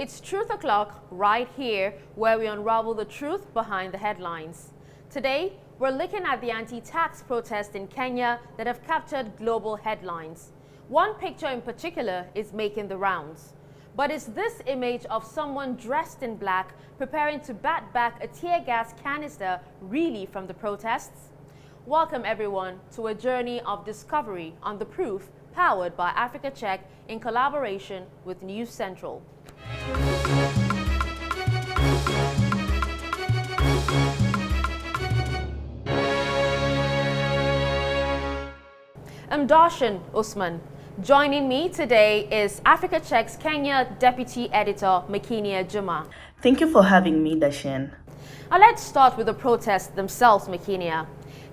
It's Truth O'Clock right here, where we unravel the truth behind the headlines. Today, we're looking at the anti-tax protests in Kenya that have captured global headlines. One picture in particular is making the rounds. But is this image of someone dressed in black preparing to bat back a tear gas canister really from the protests? Welcome everyone to a journey of discovery on The Proof, powered by Africa Check in collaboration with News Central. I'm Dashen Usman. Joining me today is Africa Check's Kenya Deputy Editor, Makinia Juma. Thank you for having me, Dashen. Now let's start with the protests themselves, Makinia.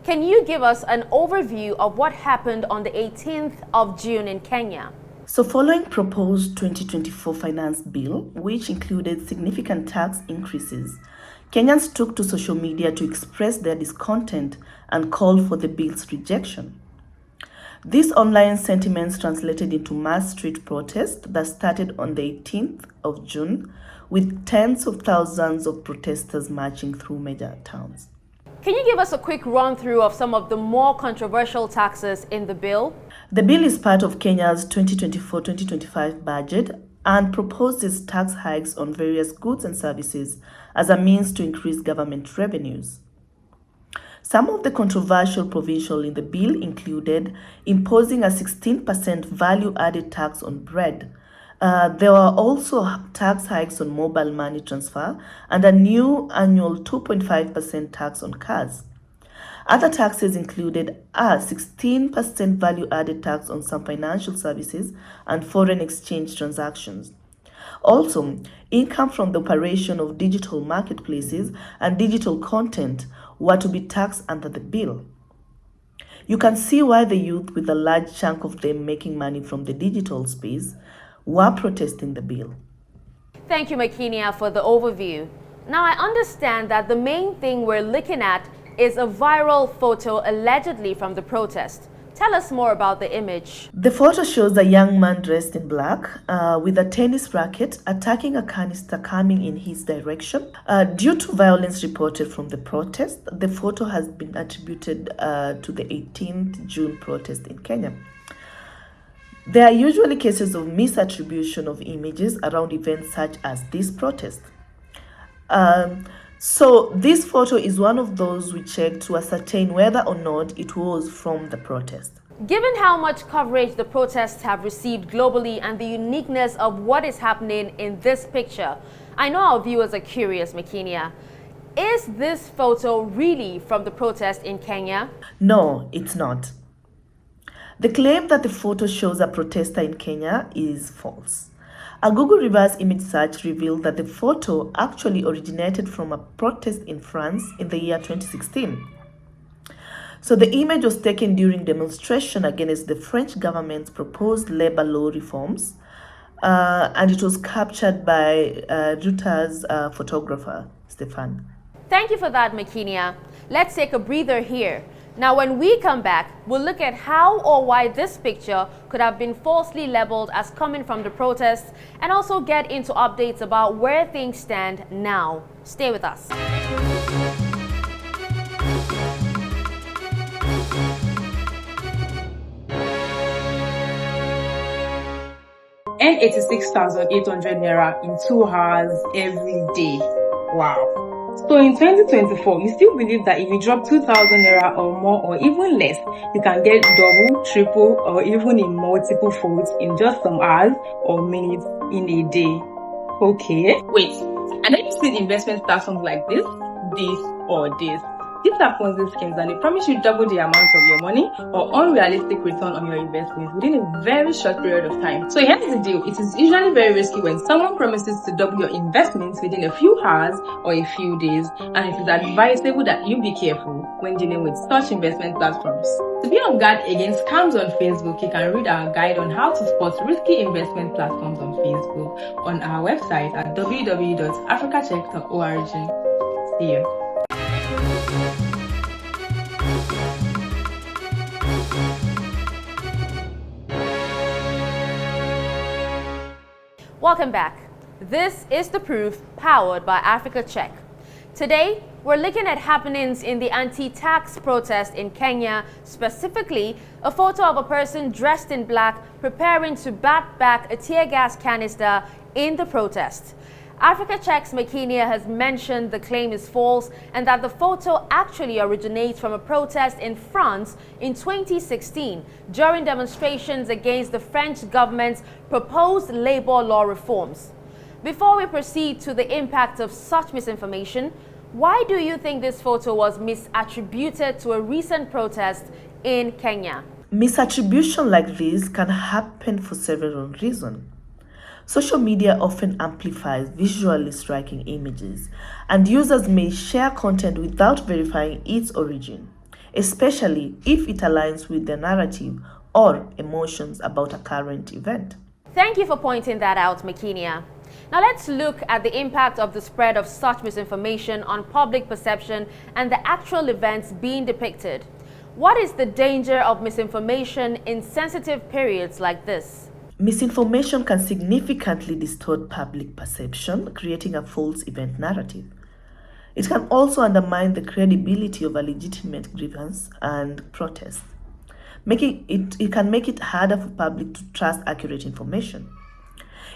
Can you give us an overview of what happened on the 18th of June in Kenya? So following proposed 2024 finance bill, which included significant tax increases, Kenyans took to social media to express their discontent and call for the bill's rejection. These online sentiments translated into mass street protests that started on the 18th of June, with tens of thousands of protesters marching through major towns. Can you give us a quick run-through of some of the more controversial taxes in the bill? The bill is part of Kenya's 2024-2025 budget and proposes tax hikes on various goods and services as a means to increase government revenues. Some of the controversial provisions in the bill included imposing a 16% value-added tax on bread. There were also tax hikes on mobile money transfer and a new annual 2.5% tax on cars. Other taxes included a 16% value-added tax on some financial services and foreign exchange transactions. Also, income from the operation of digital marketplaces and digital content were to be taxed under the bill. You can see why the youth, with a large chunk of them making money from the digital space, were protesting the bill. Thank you, Makinia, for the overview. Now, I understand that the main thing we're looking at is a viral photo allegedly from the protest. Tell us more about the image. The photo shows a young man dressed in black with a tennis racket attacking a canister coming in his direction. Due to violence reported from the protest, the photo has been attributed to the 18th June protest in Kenya. There are usually cases of misattribution of images around events such as this protest. So this photo is one of those we checked to ascertain whether or not it was from the protest. Given how much coverage the protests have received globally and the uniqueness of what is happening in this picture, I know our viewers are curious, Makinia. Is this photo really from the protest in Kenya? No, it's not. The claim that the photo shows a protester in Kenya is false. A Google reverse image search revealed that the photo actually originated from a protest in France in the year 2016. So the image was taken during demonstration against the French government's proposed labor law reforms, and it was captured by Reuters photographer, Stefan. Thank you for that, Makinia. Let's take a breather here. Now, when we come back, we'll look at how or why this picture could have been falsely labeled as coming from the protests and also get into updates about where things stand now. Stay with us. Earn 86,800 naira in 2 hours every day. Wow. So in 2024, you still believe that if you drop 2,000 naira or more or even less, you can get double, triple, or even in multiple folds in just some hours or minutes in a day? Okay. Wait, and then you see investment platforms like this, or this. These are Ponzi schemes and they promise you double the amount of your money or unrealistic return on your investments within a very short period of time. So here's the deal. It is usually very risky when someone promises to double your investments within a few hours or a few days, and it is advisable that you be careful when dealing with such investment platforms. To be on guard against scams on Facebook, you can read our guide on how to spot risky investment platforms on Facebook on our website at www.africacheck.org. See you. Welcome back. This is The Proof, powered by Africa Check. Today, we're looking at happenings in the anti-tax protest in Kenya, specifically a photo of a person dressed in black preparing to bat back a tear gas canister in the protest. Africa Check's Makinia has mentioned the claim is false and that the photo actually originates from a protest in France in 2016 during demonstrations against the French government's proposed labor law reforms. Before we proceed to the impact of such misinformation, why do you think this photo was misattributed to a recent protest in Kenya? Misattribution like this can happen for several reasons. Social media often amplifies visually striking images, and users may share content without verifying its origin, especially if it aligns with their narrative or emotions about a current event. Thank you for pointing that out, Makinia. Now let's look at the impact of the spread of such misinformation on public perception and the actual events being depicted. What is the danger of misinformation in sensitive periods like this? Misinformation can significantly distort public perception, creating a false event narrative. It can also undermine the credibility of a legitimate grievance and protest. It can make it harder for public to trust accurate information.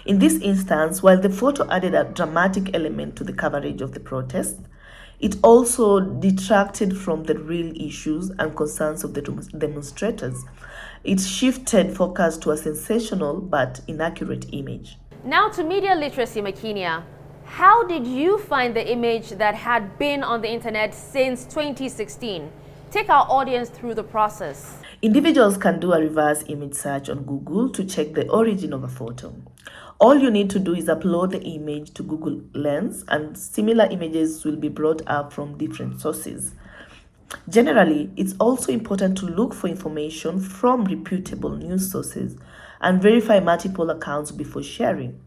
In this instance, while the photo added a dramatic element to the coverage of the protest, it also detracted from the real issues and concerns of the demonstrators. It shifted focus to a sensational but inaccurate image. Now to media literacy, Makinia. How did you find the image that had been on the internet since 2016? Take our audience through the process. Individuals can do a reverse image search on Google to check the origin of a photo. All you need to do is upload the image to Google Lens, and similar images will be brought up from different sources. Generally, it's also important to look for information from reputable news sources and verify multiple accounts before sharing.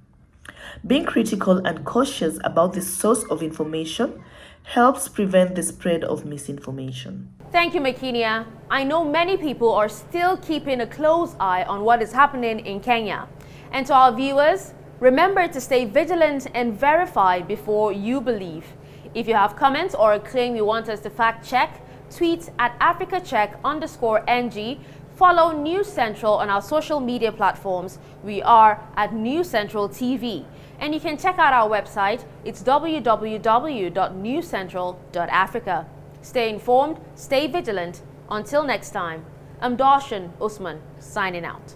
Being critical and cautious about the source of information helps prevent the spread of misinformation. Thank you, Makinia. I know many people are still keeping a close eye on what is happening in Kenya. And to our viewers, remember to stay vigilant and verify before you believe. If you have comments or a claim you want us to fact check, tweet at AfricaCheck_NG. Follow News Central on our social media platforms. We are at News Central TV. And you can check out our website. It's www.newscentral.africa. Stay informed, stay vigilant. Until next time, I'm Dashen Usman, signing out.